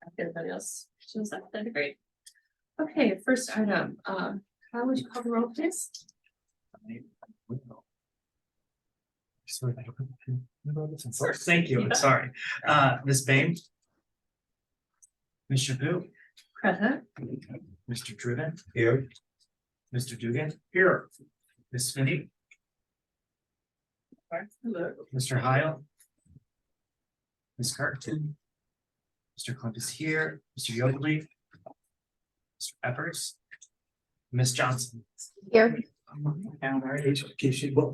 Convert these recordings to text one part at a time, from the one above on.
If everybody else shows up, that'd be great. Okay, first item, how would you call the roll, please? Thank you, I'm sorry. Ms. Bain? Mr. Vu? Present. Mr. Driven? Here. Mr. Dugan? Here. Ms. Finney? Hello. Mr. Heil? Ms. Carton? Mr. Clint is here. Mr. Yodley? Mr. Peppers? Ms. Johnson? Here. Down our age. Thank you.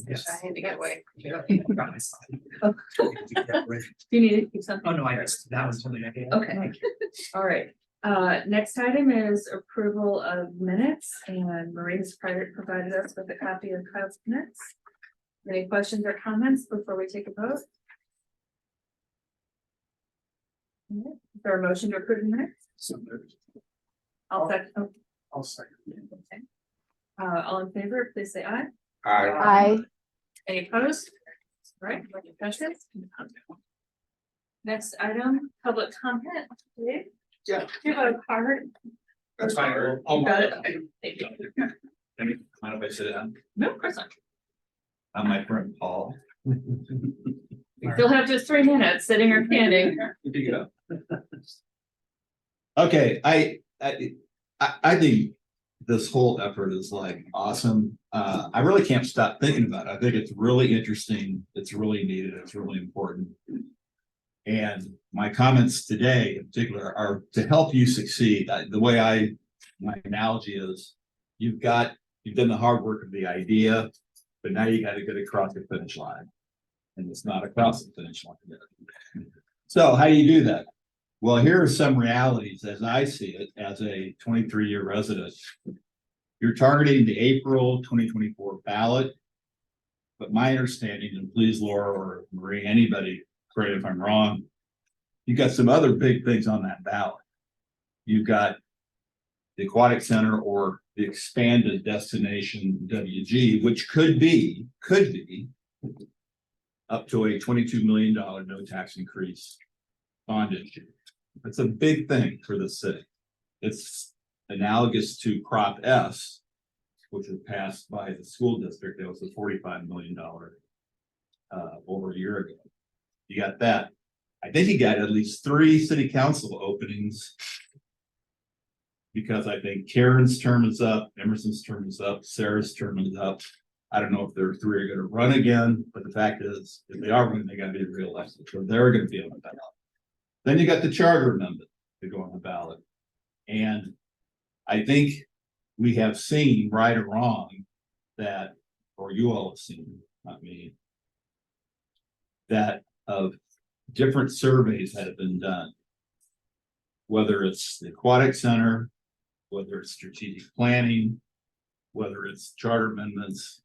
Yes. I had to get away. Promise. Do you need to keep something? Oh, no, I just, that was totally okay. Okay, all right. Next item is approval of minutes, and Marie's provided us with a copy of Kyle's minutes. Any questions or comments before we take a vote? Is there a motion to approve the minutes? I'll second. Oh, I'll second. okay. All in favor, please say aye. Aye. Any opposed? All right, motion passes. Next item, public comment. Dave? Yeah. Do you have a card? That's fine. You got it? Okay, thank you. Mind if I sit down? No, of course not. I'm my friend Paul. You'll have just 3 minutes, sitting or standing. Okay, I think this whole effort is like awesome. I really can't stop thinking about it. I think it's really interesting. It's really needed. It's really important. And my comments today in particular are to help you succeed. The way my analogy is, you've done the hard work of the idea, but now you got to get across the finish line. And it's not across the finish line yet. So how do you do that? Well, here are some realities as I see it as a 23-year resident. You're targeting the April 2024 ballot. But my understanding, and please Laura or Marie, anybody, correct if I'm wrong, you got some other big things on that ballot. You've got the Aquatic Center or the expanded destination WG, which could be up to a $22 million no tax increase bond issue. It's a big thing for the city. It's analogous to Prop S, which was passed by the school district. That was a $45 million over a year ago. You got that. I think you got at least 3 city council openings, because I think Karen's term is up, Emerson's term is up, Sarah's term is up. I don't know if their 3 are going to run again, but the fact is, if they are running, they got to be reelected. So they're going to be on the ballot. Then you got the charter amendment to go on the ballot. And I think we have seen, right or wrong, that, or you all have seen, not me, that of different surveys that have been done, whether it's the Aquatic Center, whether it's strategic planning, whether it's charter amendments,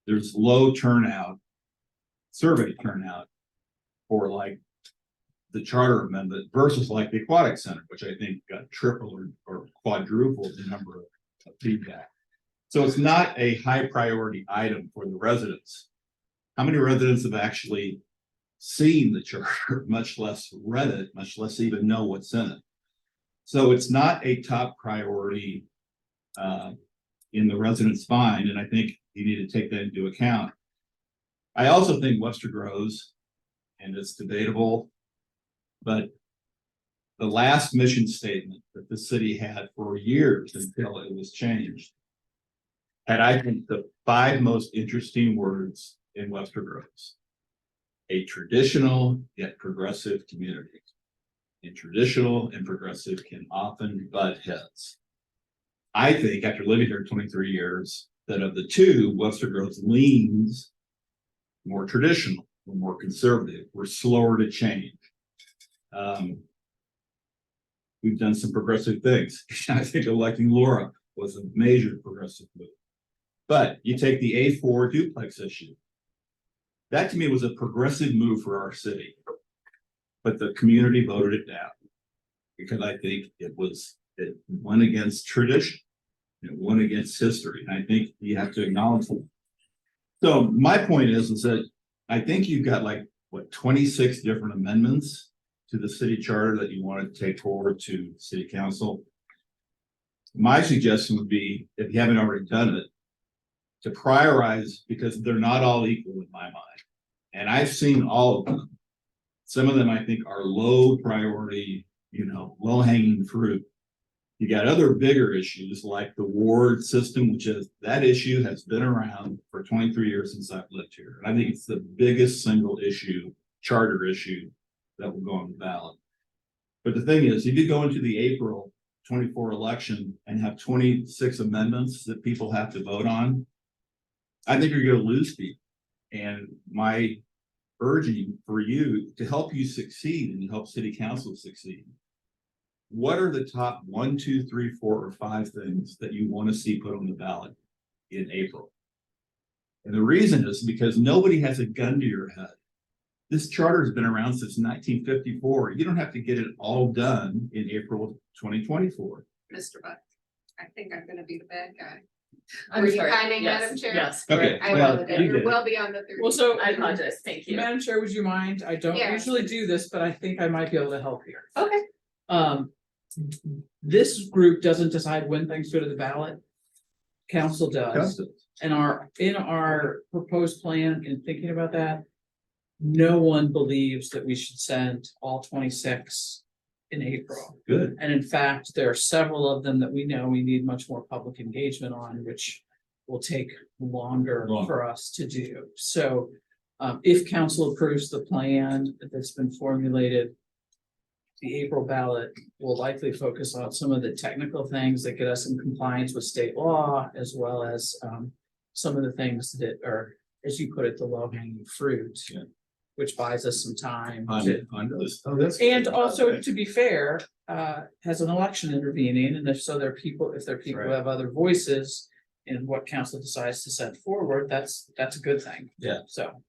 there's low turnout, survey turnout for like the charter amendment versus like the Aquatic Center, which I think got triple or quadrupled the number of feedback. So it's not a high priority item for the residents. How many residents have actually seen the charter, much less read it, much less even know what's in it? So it's not a top priority in the residents' mind, and I think you need to take that into account. I also think Webster grows, and it's debatable, but the last mission statement that the city had for years until it was changed had, I think, the 5 most interesting words in Webster grows. A traditional yet progressive community. And traditional and progressive can often butt heads. I think after living here 23 years, that of the 2, Webster Groves leans more traditional, we're more conservative, we're slower to change. We've done some progressive things. I think electing Laura was a major progressive move. But you take the A4 duplex issue. That to me was a progressive move for our city. But the community voted it down because I think it went against tradition. It went against history. And I think you have to acknowledge that. So my point is that I think you've got like, what, 26 different amendments to the city charter that you want to take forward to city council. My suggestion would be, if you haven't already done it, to prioritize, because they're not all equal in my mind. And I've seen all of them. Some of them I think are low priority, low hanging fruit. You got other bigger issues like the ward system, which is, that issue has been around for 23 years since I've lived here. And I think it's the biggest single issue, charter issue, that will go on the ballot. But the thing is, if you go into the April 24 election and have 26 amendments that people have to vote on, I think you're going to lose people. And my urging for you, to help you succeed and help city council succeed, what are the top 1, 2, 3, 4, or 5 things that you want to see put on the ballot in April? And the reason is because nobody has a gun to your head. This charter has been around since 1954. You don't have to get it all done in April of 2024. Mr. Buck, I think I'm gonna be the bad guy. I'm Were you sorry. finding, Yes, Madam Chair? Yes. Okay, I well, will, you did you're it. well beyond the 30. Well, so I apologize. Thank you. Madam Chair, would you mind? I don't Yeah. usually do this, but I think I might be able to help here. Okay. This group doesn't decide when things go to the ballot. Council does. And in our proposed plan, in thinking about that, no one believes that we should send all 26 in April. Good. And in fact, there are several of them that we know we need much more public engagement on, which will take longer for us to do. So if council approves the plan that's been formulated, the April ballot will likely focus on some of the technical things that get us in compliance with state law, as well as some of the things that are, as you put it, the low hanging fruit, Yeah. which buys us some time. On this. Oh, that's And good. also, Okay. to be fair, has an election intervening, and if there are people who Right. have other voices in what council decides to send forward, that's a good thing. Yeah. So.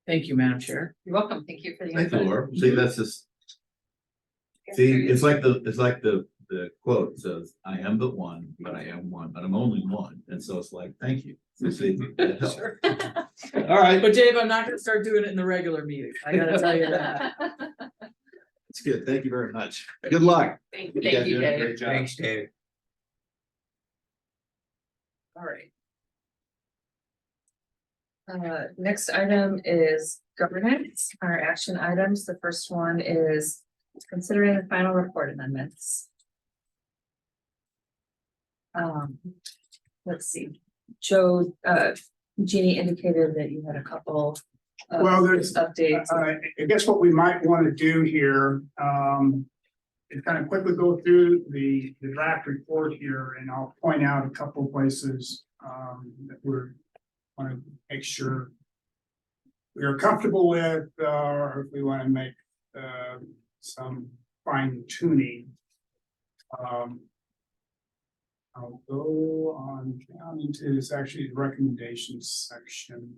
Thank you, Madam Chair. You're welcome. Thank you for the Thank you, input. Laura. See, that's just, see, it's like the quote says, I am but one, but I am one, but I'm only one. And so it's like, thank you. So see, that helps. Sure. All right, But Dave, I'm not gonna start doing it in the regular meeting. I gotta tell you that. it's good. Thank you very much. Good luck. Thank You you. guys Thank you, did a Dave. great job. Thanks, Dave. All right. Next item is governance, our action items. The first one is considering the final report amendments. Let's see, Joe, Jeannie indicated that you had a couple of Well, there's- updates. I guess what we might want to do here, is kind of quickly go through the draft report here, and I'll point out a couple of places, that we're want to make sure we are comfortable with, or if we want to make, some fine tuning. I'll go on down into this actually the recommendations section.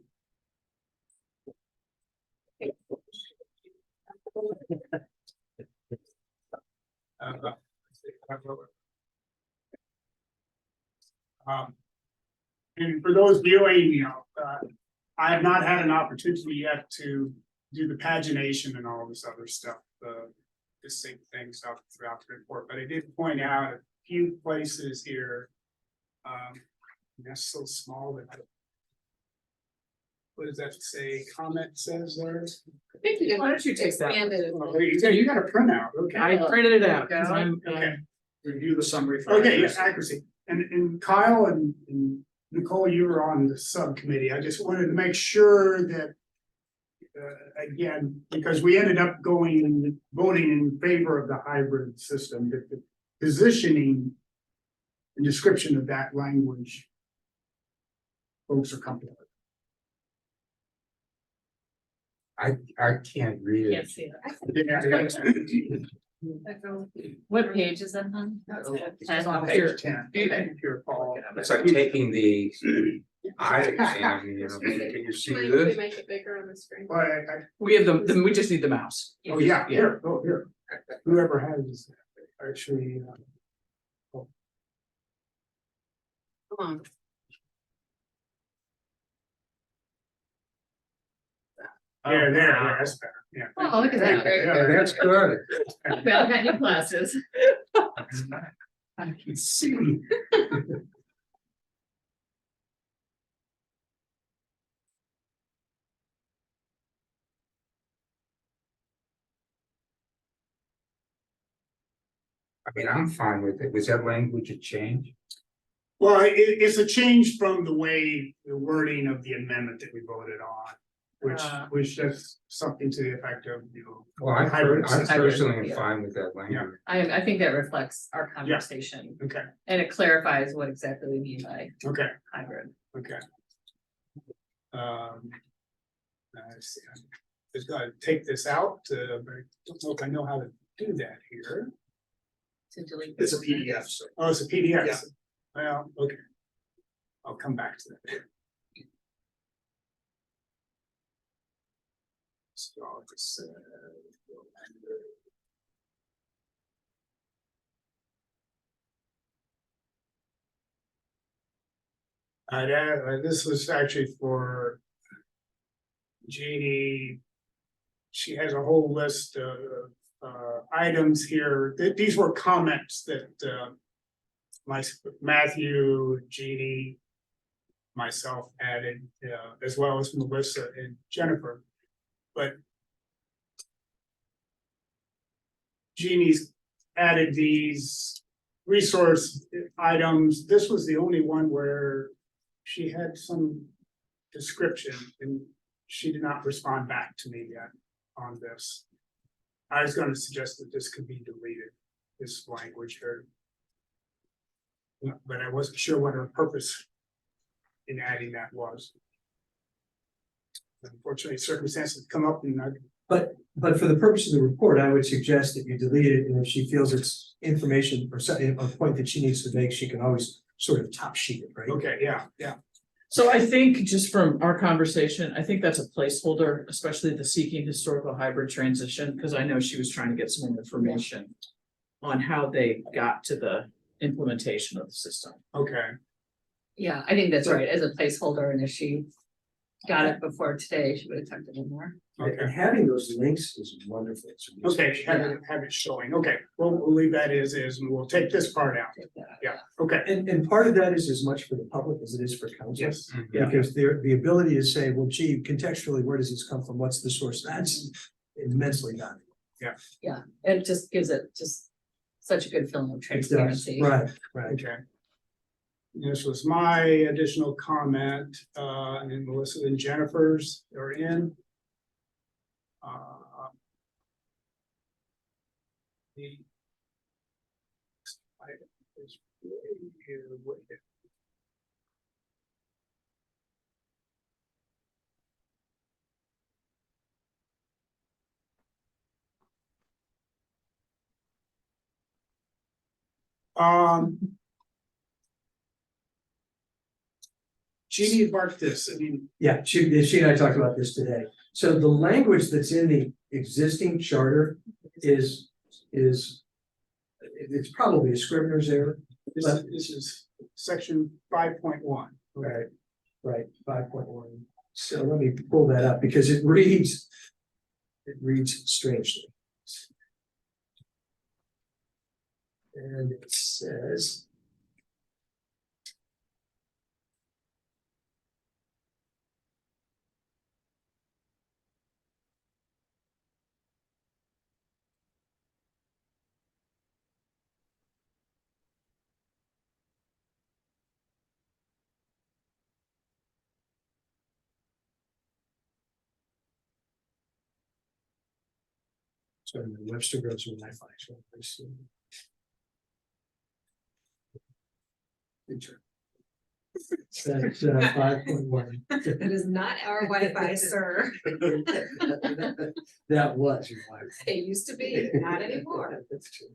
And for those viewing, I have not had an opportunity yet to do the pagination and all this other stuff, to sync things up throughout the report, but I did point out a few places here. That's so small that. What does that say? Comment says there? Thank you. Why don't you take that? Expanded it. Oh, you got a printout, okay. I printed it out, because Okay. review the summary. for Okay, yes, accuracy. accuracy. And Kyle and Nicole, you were on the subcommittee. I just wanted to make sure that. Again, because we ended up voting in favor of the hybrid system, that the positioning. And description of that language. Folks are comfortable with. I can't read Can't it. see it. What page is that on? It's on page 10. If you recall. It's like taking the eye exam, can you see Mind if we this? make it bigger on the screen? But We have them, we just need the mouse. oh, yeah, here, whoever has actually. Come on. there, that's better, yeah. Oh, look at that. Very Yeah, good. that's good. Well, got new glasses. I can see. I mean, I'm fine with it. Was that language a change? Well, it's a change from the way the wording of the amendment that we voted on, which is something to the effect of, Well, I Hybrid system. personally am Yeah. fine with that language. I think that reflects our conversation Okay, and it clarifies what exactly we mean by okay, hybrid. okay. Let's see, I just gotta take this out, but I don't know if I know how to do that here. To delete. It's a PDF, so. Oh, it's a PDF. Yeah. Well, okay. I'll come back to that. So I'll just, this was actually for Jeannie. She has a whole list of items here. These were comments that Matthew, Jeannie, myself added, as well as Melissa and Jennifer. But Jeannie's added these resource items. This was the only one where she had some description and she did not respond back to me yet on this. I was going to suggest that this could be deleted, this language here. But I wasn't sure what her purpose in adding that was. Unfortunately, circumstances come up and But for the purpose of the report, I would suggest that you delete it, and if she feels it's information or something, a point that she needs to make, she can always sort of top sheet it, right? okay, yeah. So I think just from our conversation, I think that's a placeholder, especially the seeking historical hybrid transition, because I know she was trying to get some more information on how they got to the implementation of the system. Okay, Yeah, I think that's right, as a placeholder, and if she got it before today, she would have tucked it in more. And okay, having those links is wonderful. It's a resource. okay, have it showing, okay, we'll leave that as is, and we'll take this part out, Take that out. yeah, okay, And part of that is as much for the public as it is for council. yes, Yeah. Because the ability to say, well, gee, contextually, where does this come from? What's the source? That's immensely valuable. Yeah, it just gives it just such a good feeling of It does. transparency. Right, right. okay. This was my additional comment, and then Melissa and Jennifer's are in. The item is way here, way here. Jeannie marked this, I mean, Yeah, she and I talked about this today. So the language that's in the existing charter is it's probably a Scrivener's error. this is section 5.1. Right, right, 5.1. So let me pull that up because it reads strangely. And it says. So Webster goes with my files. That's 5.1. It is not our Wi-Fi, sir. That was your Wi-Fi. It used to be, not anymore. That's true.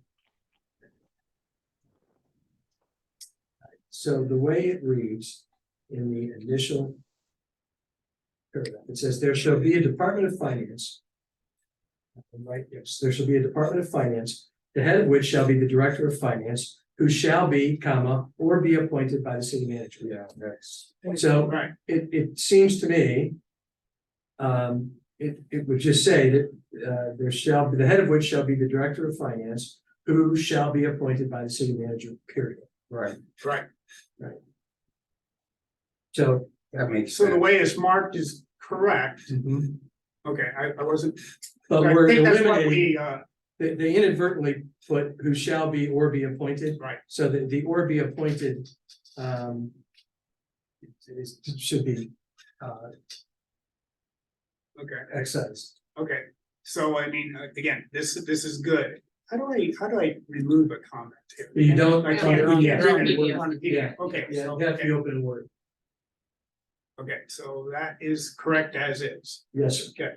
So the way it reads in the initial paragraph, it says there shall be a Department of Finance. Right, yes, there shall be a Department of Finance, the head of which shall be the Director of Finance, who shall be, comma, or be appointed by the city manager. Yeah, that's. So Right, it seems to me. it would just say that, there shall be, the head of which shall be the director of finance, who shall be appointed by the city manager, period. Right, Right. So. that makes So the sense. way it's marked is correct. mhm. Okay, I wasn't, But I we're think that's what eliminating, we, they inadvertently put who shall be or be appointed. Right. So that the or be appointed, it should be, okay, excised. okay. So I mean, again, this is good. How do I remove a comment here? You don't. I can't. Yeah. On the Yeah. PDF. Okay, Yeah, so, you have to be okay, open in word. okay, so that is correct as is. Yes, sir. Okay.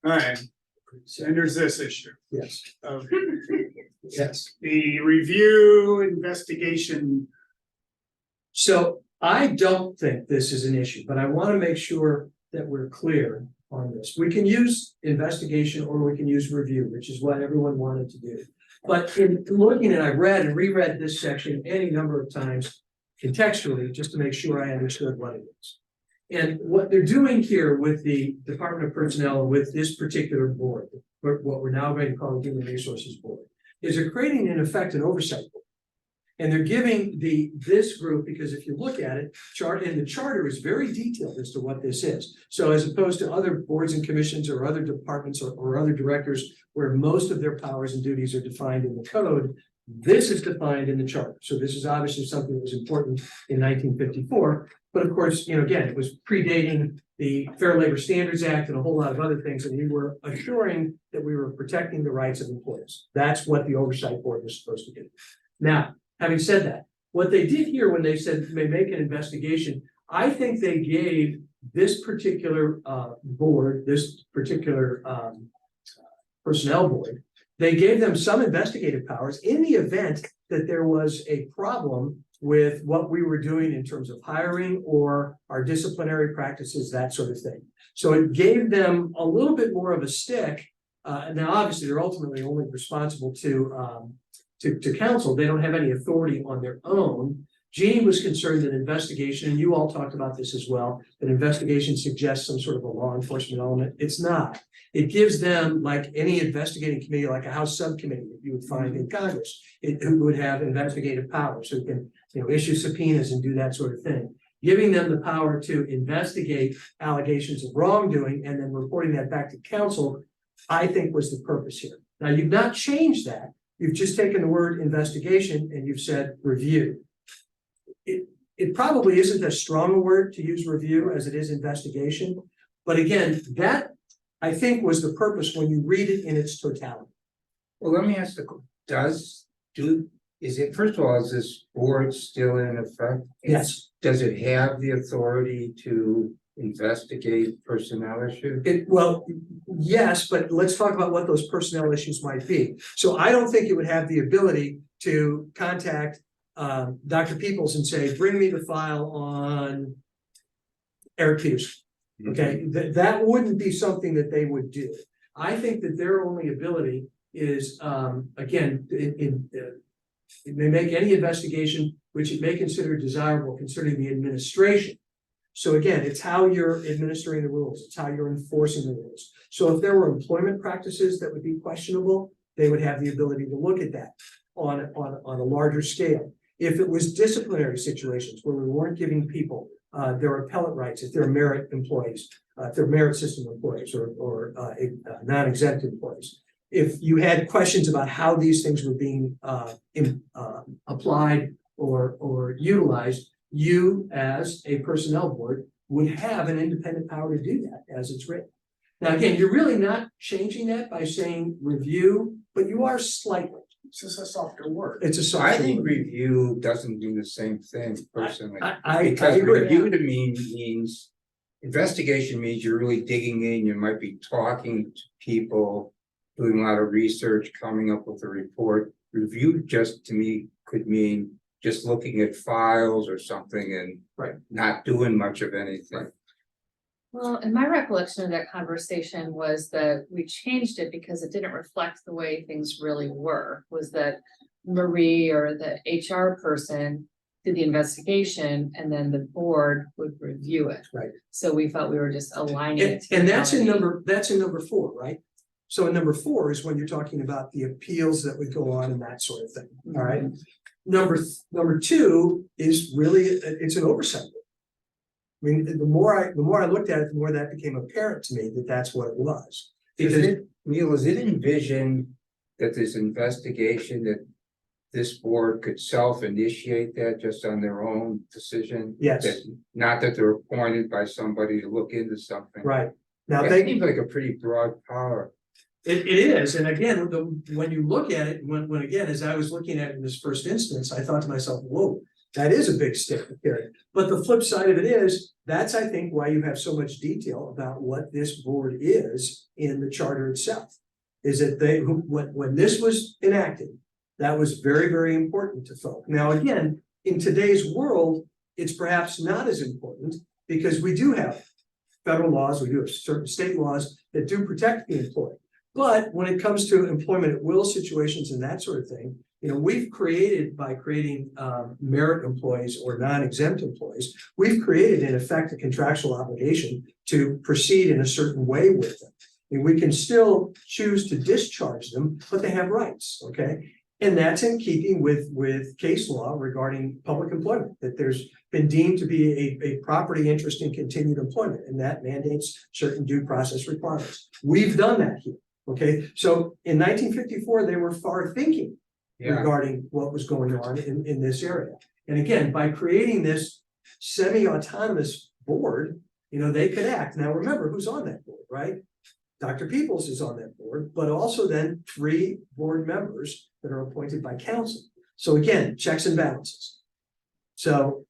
All right, and there's this issue Yes, of yes. the review investigation. So I don't think this is an issue, but I want to make sure that we're clear on this. We can use investigation or we can use review, which is what everyone wanted to do. But in looking, and I read and reread this section any number of times contextually, just to make sure I understood what it is. And what they're doing here with the Department of Personnel, with this particular board, what we're now going to call the Human Resources Board, is they're creating in effect an oversight board. And they're giving this group, because if you look at it, the charter is very detailed as to what this is. So as opposed to other boards and commissions or other departments or other directors where most of their powers and duties are defined in the code, this is defined in the charter. So this is obviously something that was important in 1954. But of course, again, it was predating the Fair Labor Standards Act and a whole lot of other things. And we were assuring that we were protecting the rights of employees. That's what the oversight board was supposed to do. Now, having said that, what they did here when they said may make an investigation, I think they gave this particular board, this particular personnel board, they gave them some investigative powers in the event that there was a problem with what we were doing in terms of hiring or our disciplinary practices, that sort of thing. So it gave them a little bit more of a stick. Now, obviously, they're ultimately only responsible to counsel. They don't have any authority on their own. Jeannie was concerned that investigation, and you all talked about this as well, that investigation suggests some sort of a law enforcement element. It's not. It gives them, like any investigating committee, like a House subcommittee that you would find in Congress, who would have investigative powers, who can, issue subpoenas and do that sort of thing. Giving them the power to investigate allegations of wrongdoing and then reporting that back to council, I think was the purpose here. Now, you've not changed that. You've just taken the word investigation and you've said review. It probably isn't as strong a word to use review as it is investigation. But again, that I think was the purpose when you read it in its totality. Well, let me ask first of all, is this board still in effect? Yes. Does it have the authority to investigate personnel issues? Well, yes, but let's talk about what those personnel issues might be. So I don't think it would have the ability to contact Dr. Peoples and say, bring me the file on Eric Pierce. Okay, that wouldn't be something that they would do. I think that their only ability is, again, it may make any investigation which it may consider desirable concerning the administration. So again, it's how you're administering the rules. It's how you're enforcing the rules. So if there were employment practices that would be questionable, they would have the ability to look at that on a larger scale. If it was disciplinary situations where we weren't giving people their appellate rights, if they're merit employees, if they're merit system employees or non-exempt employees. If you had questions about how these things were being applied or utilized, you as a personnel board would have an independent power to do that as it's written. Now, again, you're really not changing that by saying review, but you are slightly. It's just a softer word. It's a softer I think word. review doesn't do the same thing personally. I Because agree. review to me means, investigation means you're really digging in, you might be talking to people, doing a lot of research, coming up with a report. Review just to me could mean just looking at files or something and Right. not doing much of anything. Well, and my recollection of that conversation was that we changed it because it didn't reflect the way things really were, was that Marie or the HR person did the investigation and then the board would review it. Right. So we felt we were just aligning it. to And the that's in county. that's in number 4, right? So in number 4 is when you're talking about the appeals that would go on and that sort of thing, all right? Number 2 is really, it's an oversight. I mean, the more I looked at it, the more that became apparent to me that that's what it was. Neil, is it envisioned that this investigation that this board could self-initiate that just on their own decision? Yes, That- Not that they're appointed by somebody to look into something. right. Now, That they, seems like a pretty broad power. it is, and again, when you look at it, when again, as I was looking at it in this first instance, I thought to myself, whoa, that is a big stick to carry. But the flip side of it is, that's, I think, why you have so much detail about what this board is in the charter itself. Is that when this was enacted, that was very, very important to folk. Now, again, in today's world, it's perhaps not as important because we do have federal laws, we do have certain state laws that do protect the employee. But when it comes to employment at will situations and that sort of thing, we've created, by creating merit employees or non-exempt employees, we've created in effect a contractual obligation to proceed in a certain way with them. And we can still choose to discharge them, but they have rights, okay? And that's in keeping with case law regarding public employment, that there's been deemed to be a property interest in continued employment, and that mandates certain due process requirements. We've done that here, okay? So in 1954, they were far thinking regarding what was going on in this area. And again, by creating this semi-autonomous board, they could act. Now, remember who's on that board, right? Dr. Peoples is on that board, but also then 3 board members that are appointed by council. So again, checks and balances. So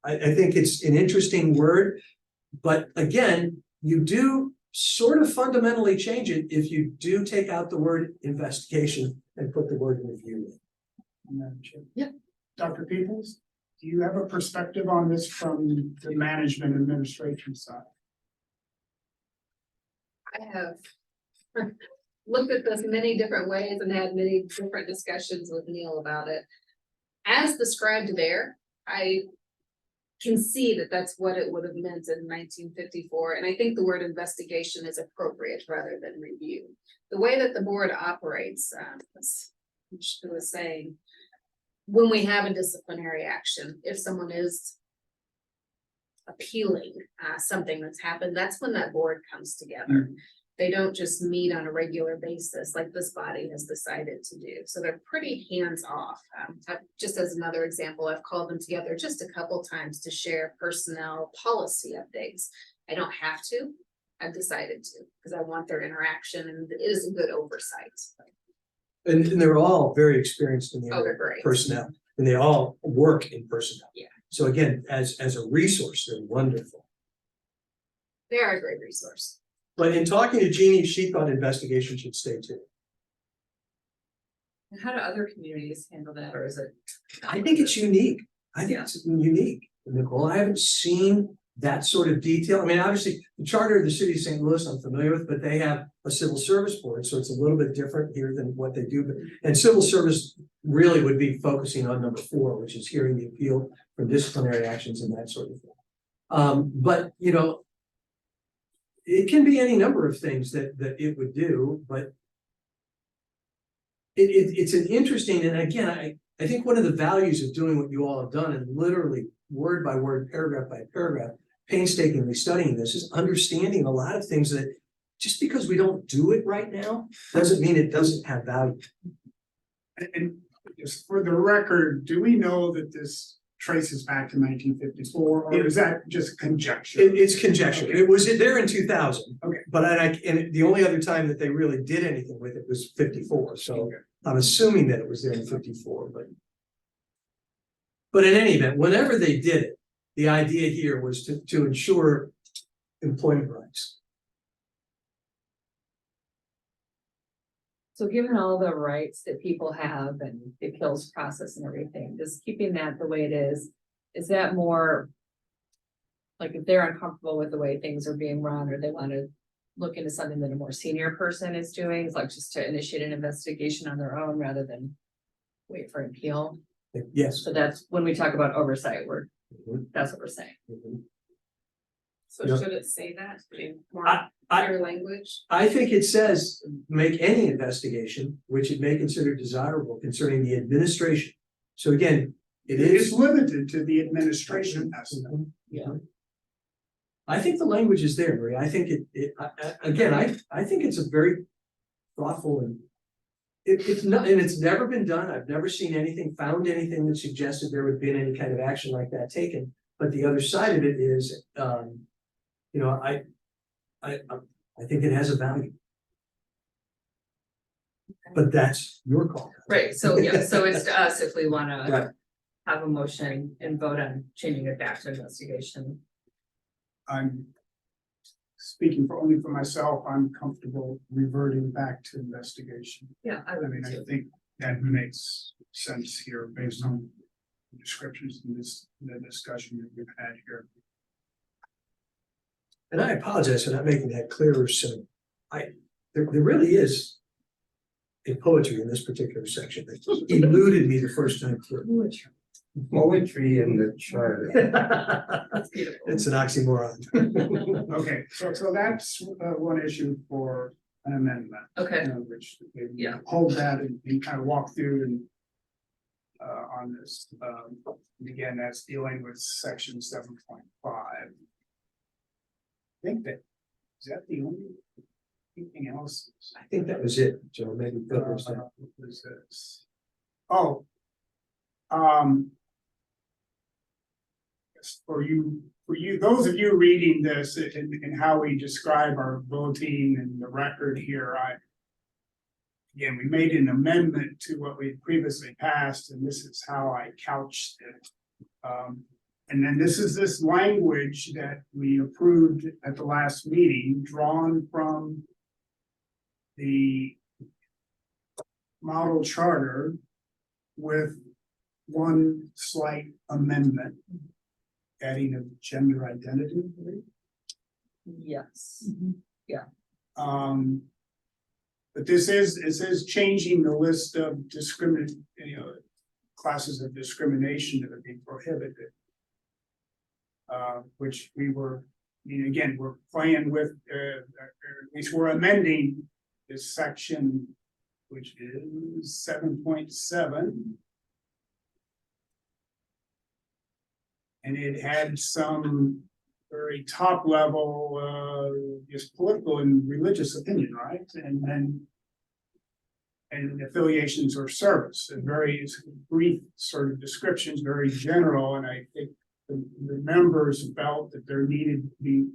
I think it's an interesting word, but again, you do sort of fundamentally change it if you do take out the word investigation and put the word review in. Yeah. Dr. Peoples, do you have a perspective on this from the management administration side? I have looked at this many different ways and had many different discussions with Neil about it. As described there, I can see that that's what it would have meant in 1954, and I think the word investigation is appropriate rather than review. The way that the board operates, as Mr. was saying, when we have a disciplinary action, if someone is appealing something that's happened, that's when that board comes together. They don't just meet on a regular basis like this body has decided to do. So they're pretty hands off. Just as another example, I've called them together just a couple times to share personnel policy updates. I don't have to, I've decided to, because I want their interaction and it is a good oversight. And they're all very experienced in the Oh, area they're of great. personnel, and they all work in personnel. Yeah. So again, as a resource, they're wonderful. They are a great resource. But in talking to Jeannie, she thought investigation should stay too. And how do other communities handle that, or is it? I think it's unique. I think it's unique, Nicole. I haven't seen that sort of detail. I mean, obviously, the charter of the city of St. Louis, I'm familiar with, but they have a civil service board, so it's a little bit different here than what they do. But and civil service really would be focusing on number 4, which is hearing the appeal from disciplinary actions and that sort of thing. But it can be any number of things that it would do, but it's an interesting, and again, I think one of the values of doing what you all have done and literally word by word, paragraph by paragraph, painstakingly studying this is understanding a lot of things that just because we don't do it right now doesn't mean it doesn't have value. And just for the record, do we know that this traces back to 1954, or is that just conjecture? It's conjecture. Okay. It was there in 2000. Okay. But and the only other time that they really did anything with it was 54. So Okay. I'm assuming that it was there in 54, but in any event, whenever they did it, the idea here was to ensure employment rights. So given all the rights that people have and the appeals process and everything, just keeping that the way it is that more like if they're uncomfortable with the way things are being run, or they want to look into something that a more senior person is doing, like just to initiate an investigation on their own rather than wait for an appeal. Yes. So that's when we talk about oversight, Mhm. that's what we're saying. Mhm. So Yeah. should it say that in more I- clear language? I think it says, make any investigation which it may consider desirable concerning the administration. So again, it It's is. limited to the administration aspect. Yeah. I think the language is there, Maria. I think I think it's a very thoughtful and. It's not, and it's never been done. I've never seen anything, found anything that suggested there would be any kind of action like that taken. But the other side of it is, you know, I think it has a value. But that's your call. Right, so yeah, so it's to us if we wanna Right. have a motion and vote on changing it back to investigation. I'm speaking only for myself, I'm comfortable reverting back to investigation. Yeah, I I would mean, I too. think that makes sense here based on the descriptions in the discussion that we've had here. And I apologize for not making that clearer, so there really is a poetry in this particular section that eluded me the first time through. Poetry in the charter. That's beautiful. It's an oxymoron. Okay, so that's one issue for an amendment. Okay, Which we Yeah. hold that and kind of walk through and on this, and again, that's dealing with section 7.5. I think that, is that the only, anything else? I think that was it, Joe, maybe. What was this? Oh. Um. For you, those of you reading this and how we describe our voting and the record here, again, we made an amendment to what we previously passed, and this is how I couched it. And then this is this language that we approved at the last meeting, drawn from the model charter with one slight amendment, adding a gender identity. yes. But this is changing the list of classes of discrimination that are being prohibited. Which we were, again, we're playing with, or at least we're amending this section, which is 7.7. And it had some very top level, just political and religious opinion, right? And affiliations or service, and very brief sort of descriptions, very general, and I think the members felt that there needed to be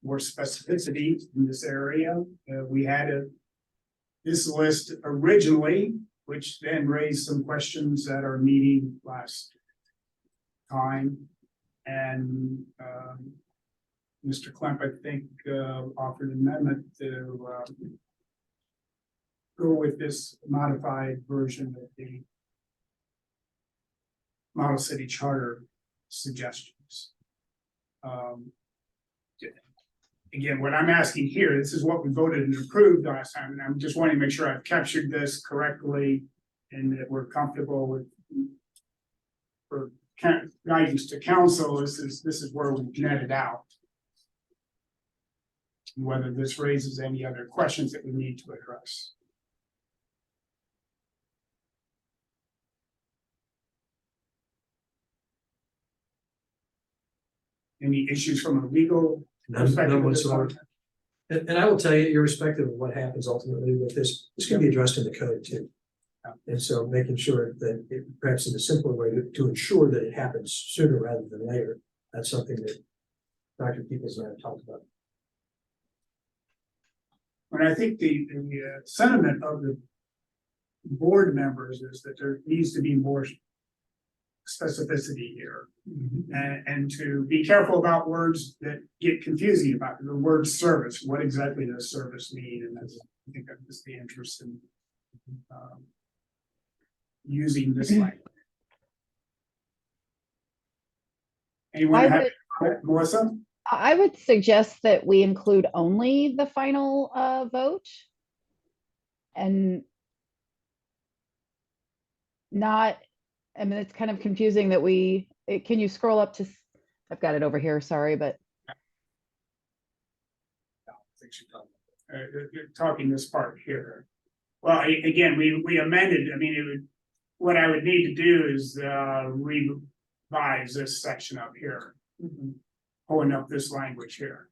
more specificity in this area. We had this list originally, which then raised some questions at our meeting last time. And Mr. Klemp, I think, offered an amendment to go with this modified version of the Model City Charter suggestions. Again, what I'm asking here, this is what we voted and approved last time, and I'm just wanting to make sure I've captured this correctly and that we're comfortable with. For guidance to council, this is where we netted out. Whether this raises any other questions that we need to address. Any issues from a legal perspective? None whatsoever. And I will tell you, irrespective of what happens ultimately with this can be addressed in the code too. And so making sure that it perhaps in a simpler way to ensure that it happens sooner rather than later. That's something that Dr. Peoples and I have talked about. And I think the sentiment of the board members is that there needs to be more specificity here. And to be careful about words that get confusing about the word service. What exactly does service mean? And that's, I think that was the interest in using this language. Anyone have any Melissa? I would suggest that we include only the final vote. And not, I mean, it's kind of confusing that can you scroll up to, I've got it over here, sorry, but You're talking this part here. Well, again, we amended, I mean, it would, what I would need to do is revise this section up here. Pulling up this language here.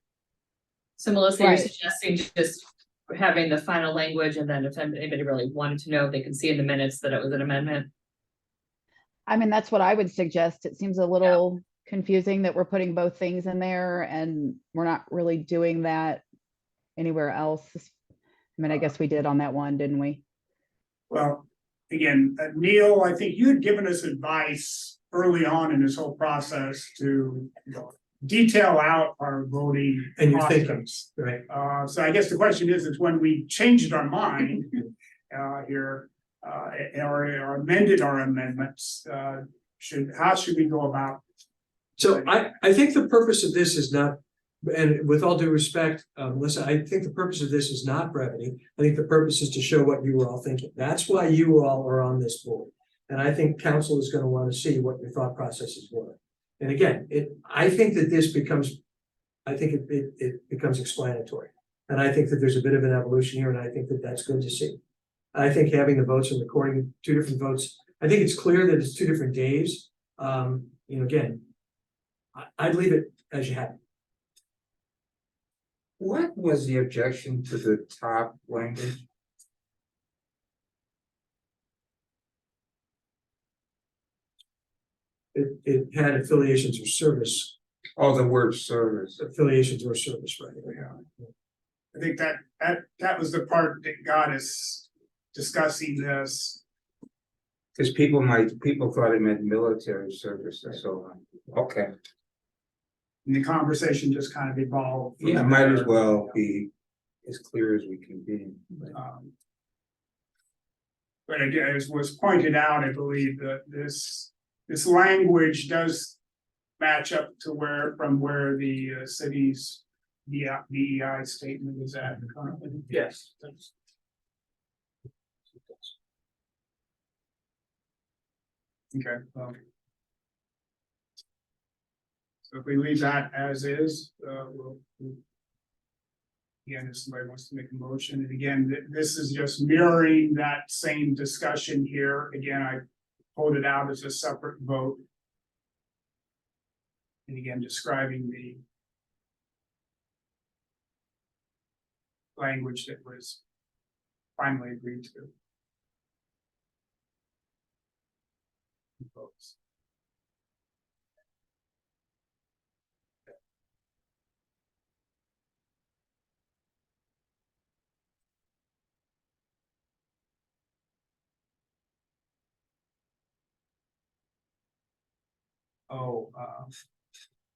So Melissa, you're Right. suggesting just having the final language, and then if anybody really wanted to know, they can see in the minutes that it was an amendment. I mean, that's what I would suggest. It seems a little confusing that we're putting both things in there and we're not really doing that anywhere else. I mean, I guess we did on that one, didn't we? Well, again, Neil, I think you had given us advice early on in this whole process to, detail out our voting. And you're thinking, process. right? So I guess the question is when we changed our mind here, or amended our amendments, how should we go about? So I think the purpose of this is not, and with all due respect, Melissa, I think the purpose of this is not brevity. I think the purpose is to show what you were all thinking. That's why you all are on this board. And I think council is going to want to see what your thought processes were. And again, I think that this becomes, it becomes explanatory. And I think that there's a bit of an evolution here, and I think that that's good to see. I think having the votes and recording two different votes, I think it's clear that it's 2 different days. Again, I'd leave it as you have it. What was the objection to the top language? It had affiliations or service, Oh, the word service. affiliations or service, right? I think that was the part that got us discussing this. Because people thought it meant military service and so on. Okay, And the conversation just kind of evolved. from yeah, might as there. well be as clear as we can be. But again, as was pointed out, I believe that this language does match up to from where the city's DEI statement is at currently. Yes. Okay, well. So if we leave that as is, we'll. Again, if somebody wants to make a motion, and again, this is just mirroring that same discussion here. Again, I pulled it out as a separate vote. And again, describing the language that was finally agreed to. Votes.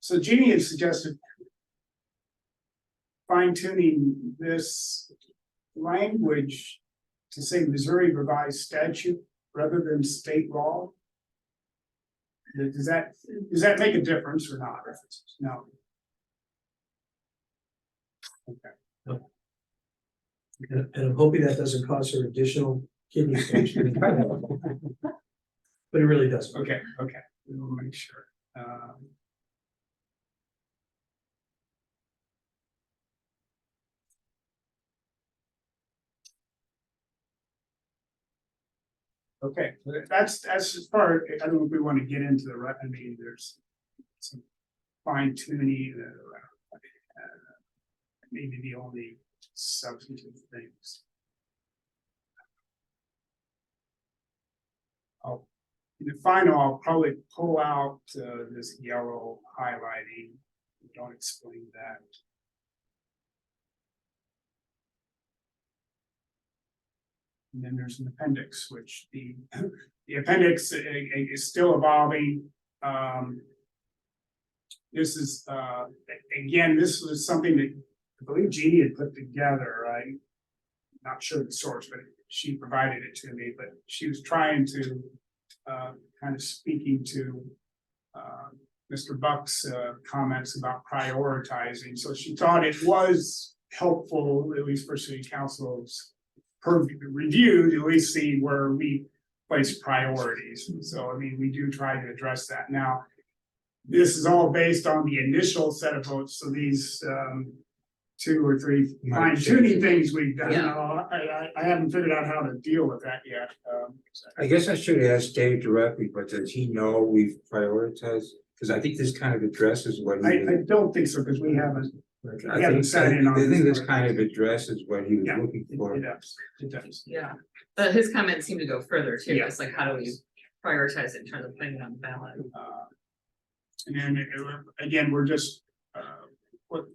So Jeannie had suggested fine tuning this language to say Missouri revised statute rather than state law. Does that make a difference or not? No. Okay. And I'm hoping that doesn't cause her additional kidney stones. But it really doesn't. Okay. We'll make sure. Okay, that's as far, I don't know if we want to get into the, I mean, there's some fine tuning, maybe the only substantive things. In the final, I'll probably pull out this yellow highlighting. Don't explain that. And then there's an appendix, which the appendix is still evolving. This is again, this was something that I believe Jeannie had put together. I'm not sure the source, but she provided it to me. But she was trying to kind of speaking to Mr. Buck's comments about prioritizing, so she thought it was helpful, at least for city council's review, to at least see where we place priorities. So, I mean, we do try to address that. Now, this is all based on the initial set of votes, so these 2 or 3 fine tuning things we've done. I haven't figured out how to deal with that yet. I guess I should ask Dave directly, but does he know we've prioritized? Because I think this kind of addresses what. I don't think so, because we haven't. I haven't sat in on think this this kind of addresses what he was Yeah, looking for. It does, it does. Yeah, but his comments seem to go further too. Yeah. It's like, how do we prioritize it in terms of putting it on the ballot? And then again, we're just, what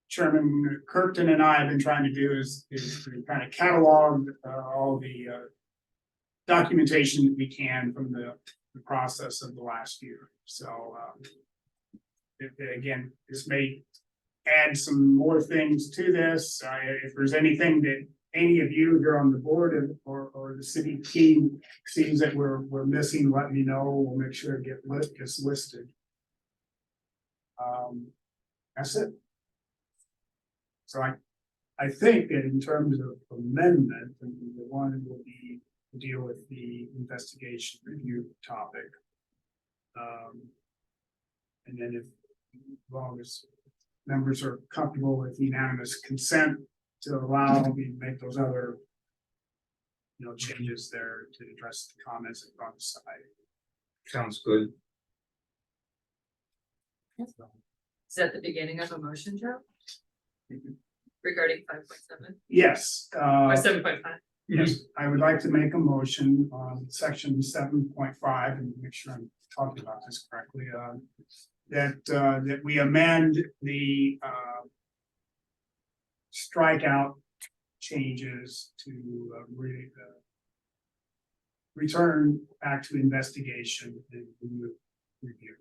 Chairman Kirkton and I have been trying to do is to kind of catalog all the documentation that we can from the process of the last year. So again, this may add some more things to this. If there's anything that any of you here on the board or the city team seems that we're missing, let me know. We'll make sure it gets listed. That's it. So I think that in terms of amendment, the one will be to deal with the investigation review topic. And then as long as members are comfortable with unanimous consent to allow me to make those other changes there to address the comments on the side. Sounds good. Is that the beginning of a motion, Joe? Regarding 5.7 Yes. or 7.5? Yes, I would like to make a motion on section 7.5 and make sure I'm talking about this correctly. That we amend the strikeout changes to return back to investigation and review.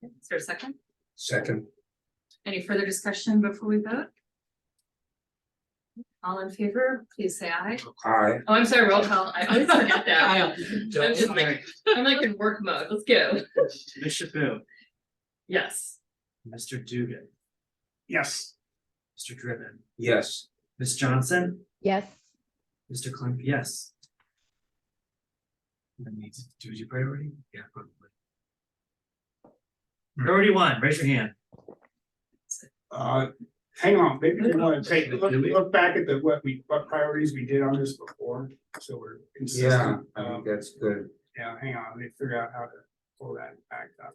Is there a second? Second. Any further discussion before we vote? All in favor, please say aye. Aye. Oh, I'm sorry, roll call. I always forget that. I'm just like, I'm like in work mode. Let's go. Ms. Shaboo, Yes. Mr. Dugan, Yes. Mr. Driven, Yes. Ms. Johnson, Yes, Mr. Clem, yes. That needs to do priority? Yeah, probably. Priority 1, raise your hand. Hang on, maybe we want to look back at what priorities we did on this before, so we're Yeah, consistent. I think that's good. Yeah, hang on, let me figure out how to pull that back up.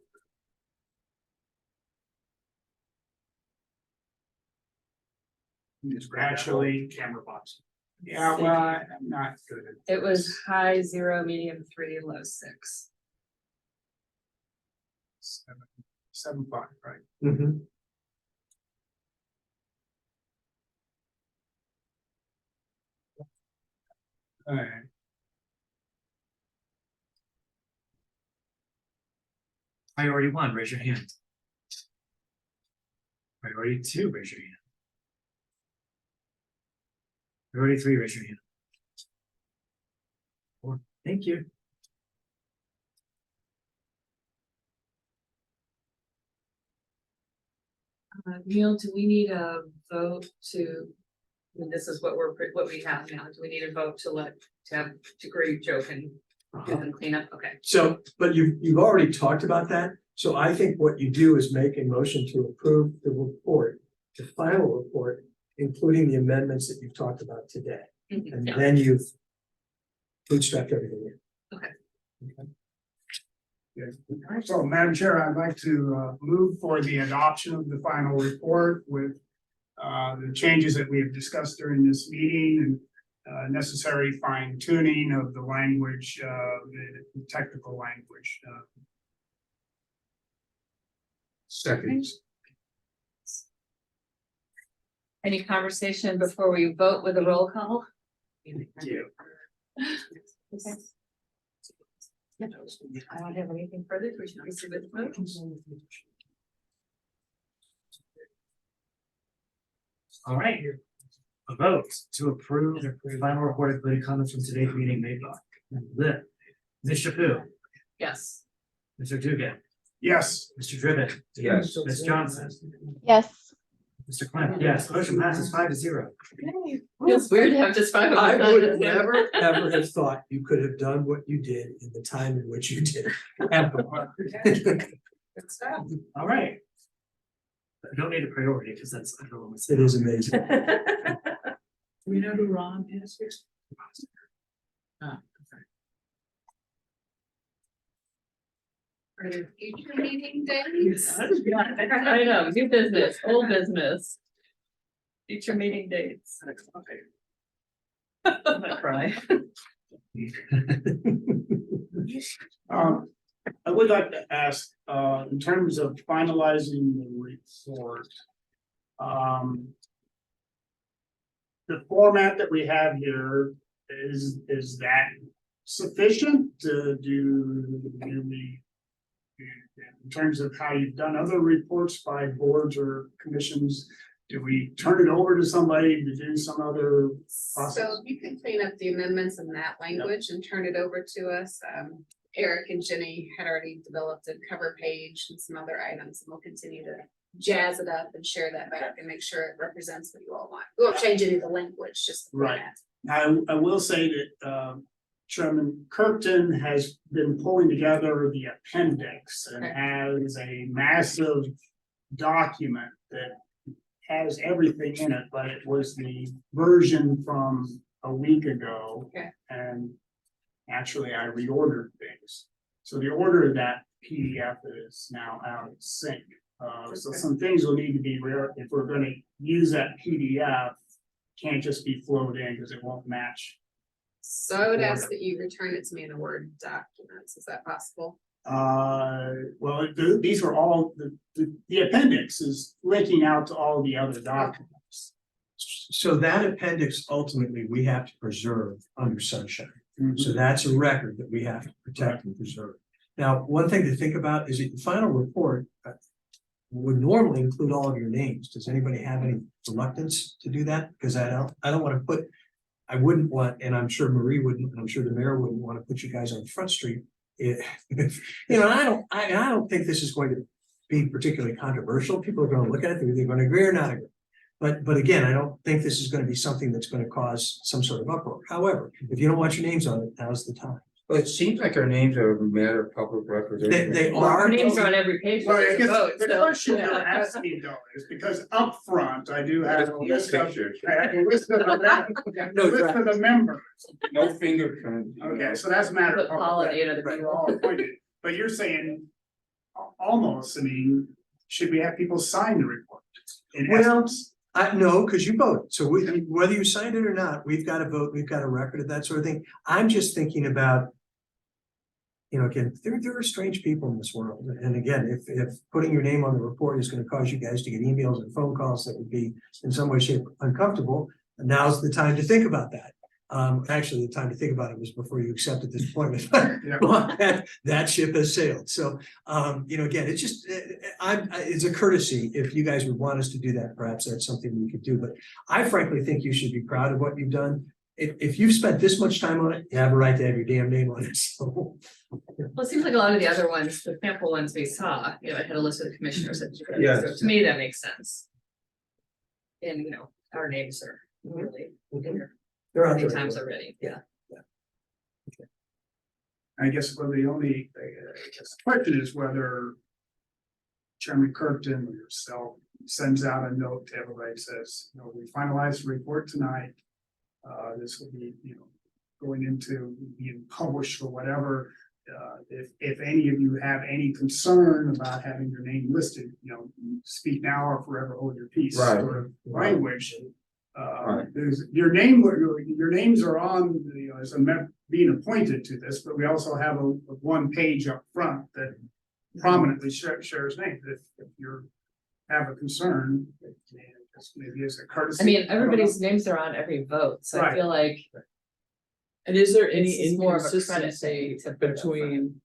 Actually, Camera box. yeah, well, I'm not good at. It was high 0, medium 3, low 6. 7.5, right? Mhm. All right. Priority 1, raise your hand. Priority 2, raise your hand. Priority 3, raise your hand. 4, thank you. Neil, do we need a vote to, I mean, this is what we have now. Do we need a vote to have degree Joe can do the cleanup? Okay. So, but you've already talked about that, so I think what you do is make a motion to approve the report, the final report, including the amendments that you've talked about today, and Yeah. then you've bootstrapped everything in. Yeah. So, Madam Chair, I'd like to move for the adoption of the final report with the changes that we have discussed during this meeting and necessary fine tuning of the language, the technical language. Second. Any conversation before we vote with a roll call? Thank you. Okay. I don't have anything further. We should proceed with the vote. All right, a vote to approve the final report including comments from today's meeting made by Ms. Shaboo, Yes. Mr. Dugan, Yes. Mr. Driven. Yes. Ms. Johnson. Yes. Mr. Clement, yes, motion passes 5-0. Feels weird to have just five of I us. would have never, ever have thought you could have done what you did in the time in which you did. Good stuff. All right. I don't need a priority because that's. I don't know what's- It is amazing. We know who Ron is. Ah, Are there future meeting dates? I know, new business, old business. Future meeting dates. I'm gonna cry. I would like to ask, in terms of finalizing the report. The format that we have here, is that sufficient to do we? In terms of how you've done other reports by boards or commissions, do we turn it over to somebody to do some other process? So you can clean up the amendments in that language and turn it over to us. Eric and Jenny had already developed a cover page and some other items, and we'll continue to jazz it up and share that back and make sure it represents what you all want. We won't change any of the language, just the Right. format. I will say that, Chairman Kirkton has been pulling together the appendix and Okay. has a massive document that has everything in it, but it was the version from a week ago. Okay. And actually I reordered things. So the order of that PDF is now out of sync. So Okay. some things will need to be if we're gonna use that PDF, can't just be flowed in because it won't match. So I would ask that you return it to me in a Word document. Is that possible? Well, these were all, the appendix is linking out to all the other documents. So that appendix ultimately we have to preserve under sunshine. Mm-hmm. So that's a record that we have to protect and preserve. Now, one thing to think about is that the final report would normally include all of your names. Does anybody have any reluctance to do that? Because I don't want to put, I wouldn't want, and I'm sure Marie wouldn't, and I'm sure the mayor wouldn't want to put you guys on Front Street. You know, I don't think this is going to be particularly controversial. People are going to look at it, they're either going to agree or not agree. But again, I don't think this is going to be something that's going to cause some sort of uproar. However, if you don't want your names on it, now's the time. Well, it seems like our names are a matter of public record. They Well, are. our names are on every page. Well, I there's a guess vote, the so, question yeah. you're asking though is because up front, I do have a No list of, pictures, I have a list of the members. no fingerprint. Okay, so that's a matter of. Put Paul and public Ada to record. be We're all appointed. But you're saying almost, I mean, should we have people sign the report? In Well, essence? No, because you voted. So whether you signed it or not, we've got a vote, we've got a record of that sort of thing. I'm just thinking about, you know, again, there are strange people in this world. And again, if putting your name on the report is going to cause you guys to get emails and phone calls that would be in some way, shape uncomfortable, now's the time to think about that. Actually, the time to think about it was before you accepted this appointment. Yeah. But that ship has sailed. So, you know, again, it's just, it's a courtesy. If you guys would want us to do that, perhaps that's something we could do. But I frankly think you should be proud of what you've done. If you've spent this much time on it, you have a right to have your damn name on it. So. Well, it seems like a lot of the other ones, the sample ones we saw, you know, it had a list of the commissioners. Yes. So to me, that makes sense. And, you know, our names are really, They're out many there. times already, yeah. I guess well, the only question is whether Chairman Kirkton or yourself sends out a note to everybody that says, you know, we finalized the report tonight. This will be, you know, going into being published or whatever. If any of you have any concern about having your name listed, you know, speak now or forever hold your peace. Right. Sort of language. Right. There's your names are on, you know, as a being appointed to this, but we also have a one page up front that prominently shares names. If you have a concern, maybe it's a courtesy. I mean, don't know. everybody's names are on every vote, so I Right. feel like And is there It's any just more of a credit inconsistency thing to put it up front. between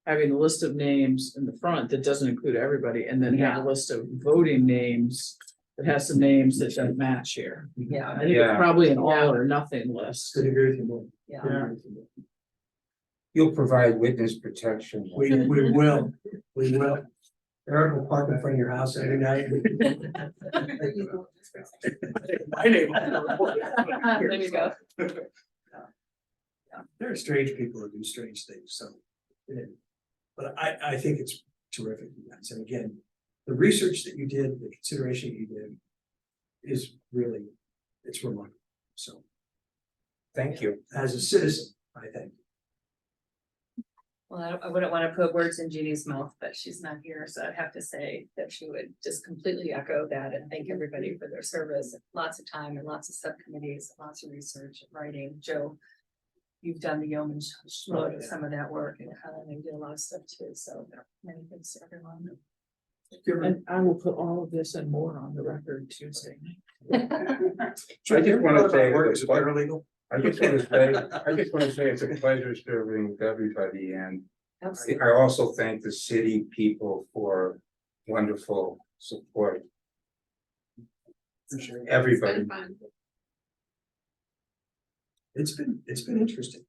having a list of names in the front that doesn't include everybody, and then have Yeah. a list of voting names that has some names that don't match here? yeah, I think Yeah. it's probably an all or nothing list. Could agree with you more. yeah. Yeah. you'll provide witness protection. We will. Eric will park in front of your house every night. My name. There you go. There are strange people who do strange things, so. yeah. But I think it's terrific, you guys. And again, the research that you did, the consideration you did is really, it's remarkable. So Thank you. as a citizen, I think. Well, I wouldn't want to put words in Jeannie's mouth, but she's not here, so I'd have to say that she would just completely echo that and thank everybody for their service. Lots of time and lots of subcommittees, lots of research and writing. Joe, you've done the yeoman's load of some of that work, and Helen, you did a lot of stuff too, so many thanks to everyone. And I will put all of this and more on the record Tuesday. I just want to say, Work as a paralegal. I just want to say it's a pleasure serving with everybody, and Absolutely. I also thank the city people for wonderful support. Appreciate it. Everybody. Been fun. It's been interesting.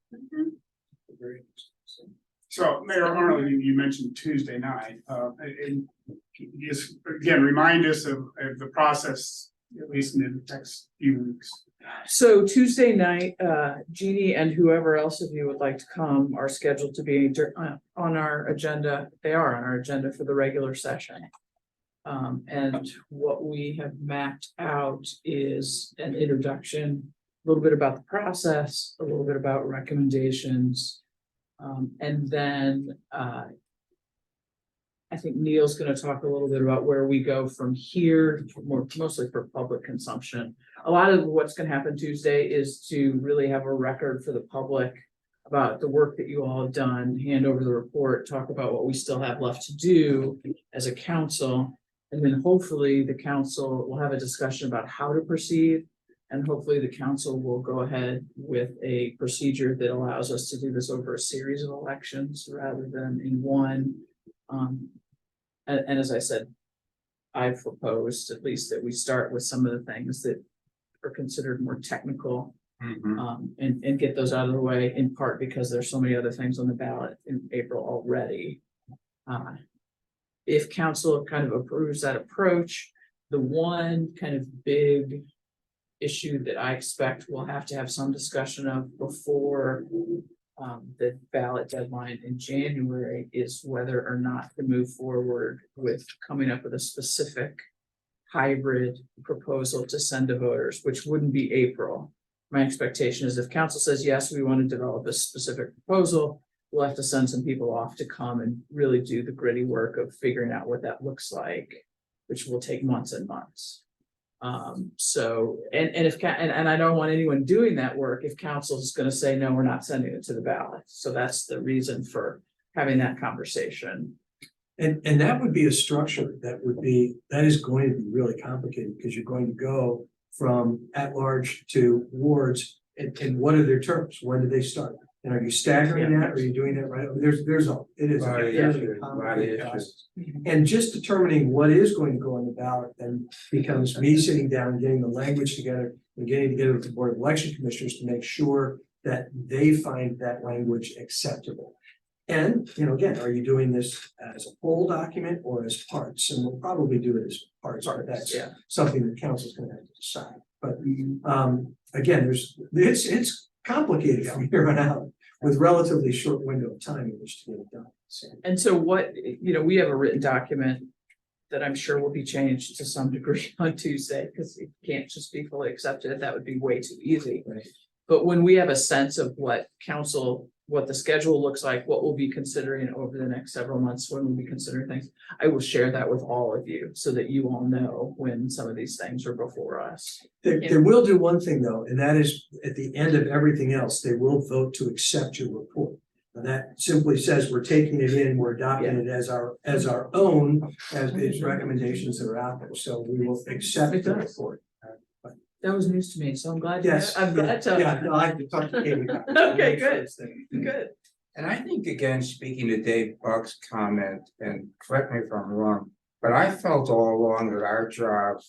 Very interesting. So Mayor Arnold, you mentioned Tuesday night, and just again, remind us of the process, at least in the next few weeks. So Tuesday night, Jeannie and whoever else of you would like to come are scheduled to be on our agenda. They are on our agenda for the regular session. And what we have mapped out is an introduction, a little bit about the process, a little bit about recommendations. And then I think Neil's going to talk a little bit about where we go from here, mostly for public consumption. A lot of what's going to happen Tuesday is to really have a record for the public about the work that you all have done, hand over the report, talk about what we still have left to do as a council. And then hopefully the council will have a discussion about how to proceed. And hopefully the council will go ahead with a procedure that allows us to do this over a series of elections rather than in one. And as I said, I've proposed at least that we start with some of the things that are considered more technical. And get those out of the way, in part because there's so many other things on the ballot in April already. If council kind of approves that approach, the one kind of big issue that I expect we'll have to have some discussion of before the ballot deadline in January is whether or not to move forward with coming up with a specific hybrid proposal to send to voters, which wouldn't be April. My expectation is if council says, yes, we want to develop a specific proposal, we'll have to send some people off to come and really do the gritty work of figuring out what that looks like, which will take months and months. So, and I don't want anyone doing that work if council is going to say, no, we're not sending it to the ballot. So that's the reason for having that conversation. And that would be a structure that is going to be really complicated because you're going to go from at large to wards and what are their terms? When do they start? And are you staggering that? Or are you doing that right? It is a fairly complicated process. And just determining what is going to go on the ballot then becomes me sitting down and getting the language together and getting together with the Board of Election Commissioners to make sure that they find that language acceptable. And, again, are you doing this as a whole document or as parts? And we'll probably do it as parts, but that's something that council's gonna have to decide. But again, it's complicated from here on out with relatively short window of time in which to get it done. And so what, we have a written document that I'm sure will be changed to some degree on Tuesday because it can't just be fully accepted. That would be way too easy. Right. But when we have a sense of what the schedule looks like, what we'll be considering over the next several months, when we'll be considering things, I will share that with all of you so that you all know when some of these things are before us. They will do one thing though, and that is at the end of everything else, they will vote to accept your report. And that simply says we're taking it in, we're adopting it as our own, as these recommendations that are out there. So we will accept the report. That was news to me, so I'm glad. Yes. I'm glad to. Yeah, no, I have to talk to Katie about it. Okay, good. Good. And I think, again, speaking to Dave Buck's comment, and correct me if I'm wrong, but I felt all along that our job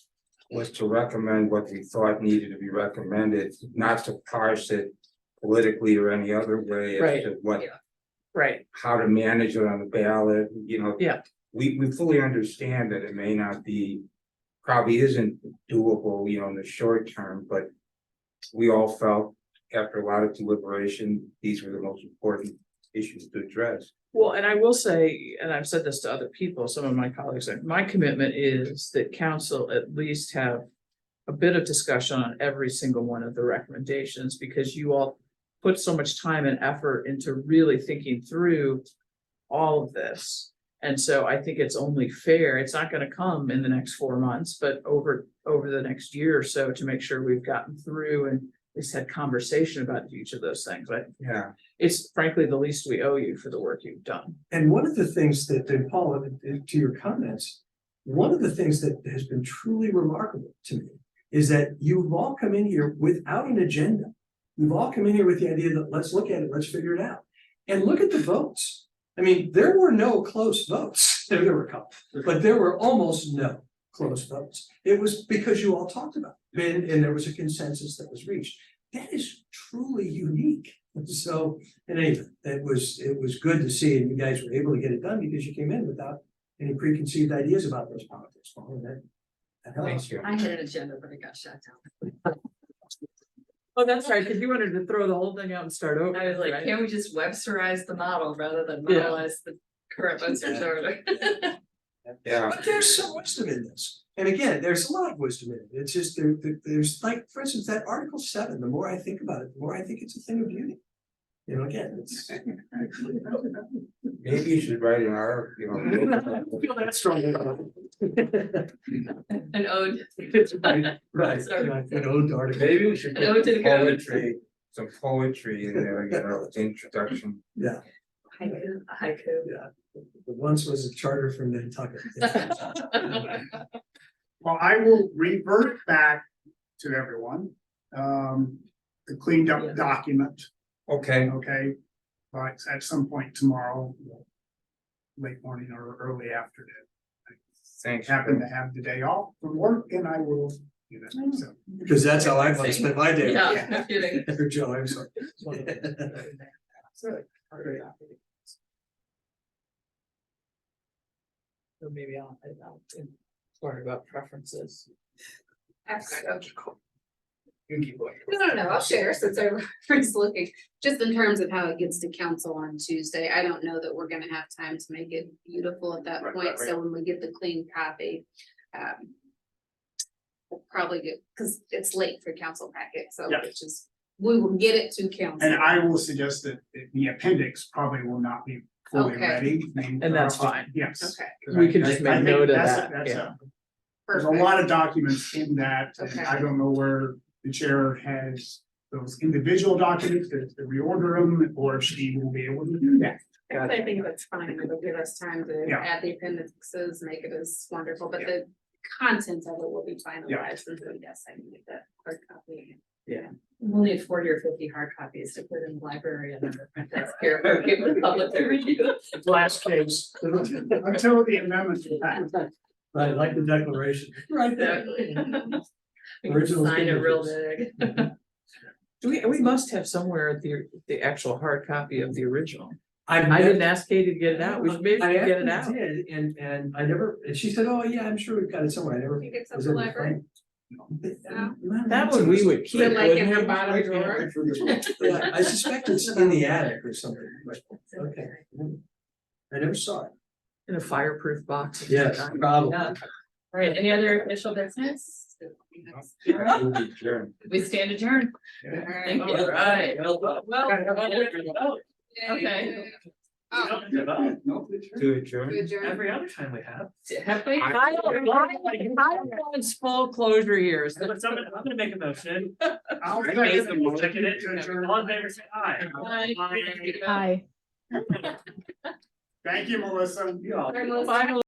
was to recommend what we thought needed to be recommended, not to parse it politically or any other way as Right. to what Right, how to manage it on the ballot, you know. Yeah. We fully understand that it may not be, probably isn't doable, you know, in the short term, but we all felt after a lot of deliberation, these were the most important issues to address. well, and I will say, and I've said this to other people, some of my colleagues, like, my commitment is that council at least have a bit of discussion on every single one of the recommendations, because you all put so much time and effort into really thinking through all of this. And so I think it's only fair, it's not gonna come in the next 4 months, but over the next year or so, to make sure we've gotten through and at least had conversation about each of those things. But Yeah. it's frankly the least we owe you for the work you've done. And one of the things that, and Paul, to your comments, one of the things that has been truly remarkable to me is that you've all come in here without an agenda. You've all come in here with the idea that let's look at it, let's figure it out. And look at the votes. I mean, there were no close votes. There were a couple, but there were almost no close votes. It was because you all talked about it, and there was a consensus that was reached. That is truly unique. So, in any event, it was good to see, and you guys were able to get it done because you came in without any preconceived ideas about those politics. Paul, and that helps. Thank you. I had an agenda, but it got shut down. Oh, that's right, because you wanted to throw the whole thing out and start over. I was like, right? can't we just Websterize the model rather than Yeah. modelize the current Webster charter? Yeah. But there's some wisdom in this. And again, there's a lot of wisdom in it. It's just there's like, for instance, that Article 7, the more I think about it, the more I think it's a thing of beauty. You know, again, it's. Maybe you should write an article, you know. I feel that strongly. An ode. Right, Sorry. an ode to Article. Maybe we should An ode to the put code. poetry, some poetry in there, you know, introduction. Yeah, Haiku. yeah. But once was a charter from Nantucket. Well, I will revert back to everyone, the cleaned Yeah. up document, Okay, okay? But at some point tomorrow, late morning or early afternoon. thanks. Happen to have the day off from work and I will do that, so. Because that's how I want to spend my day. Yeah, no kidding. Joe, I'm sorry. So maybe I'll inquire about preferences. Absolutely. You keep going. No, I'll share since everyone's looking, just in terms of how it gets to council on Tuesday. I don't know that we're gonna have time to make it beautiful at that point, so when we get the clean copy. We'll probably get, because it's late for council packet, so Yeah. it's just, we will get it to council. And I will suggest that the appendix probably will not be fully Okay. ready. And that's fine. Yes. Okay, We can just I make think note of that's- that, that's yeah. There's a perfect. lot of documents in that, and Okay. I don't know where the chair has those individual documents to reorder them, or if she will be able to do that. I think that's fine. It'll give us time to Yeah. add the appendices, make it as wonderful, but the content of it will be finalized. And so yes, I need that hard copy. Yeah. We'll need 40 or 50 hard copies to put in the library and then print that here for people the public to review. Last case, until the amendments are passed. I like the declaration. Right there. Exactly. We can Original sign it real signatures. big. We must have somewhere the actual hard copy of the original. I I didn't ask Katie to get it out, we should maybe I get it out. actually did, and I never, and she said, oh, yeah, I'm sure we've got it somewhere. I never. Think it's at was the able to library? find- That one we would keep. Is it like in wouldn't your it? bottom drawer? Yeah, I suspect it's in the attic or something, but, okay. I never saw it. In a fireproof box. Yes, probably. Yeah. All right, any other official business? We'll be adjourned. We stand adjourned. Thank you. All right. Okay. Oh, To adjourn. to adjourn. Every other time we have. Have we? I want full closure here. So I'm gonna make a motion. I'll Second it. All in favor, say aye. Aye. Hi. Thank you, Melissa. You all. Very well. Finally.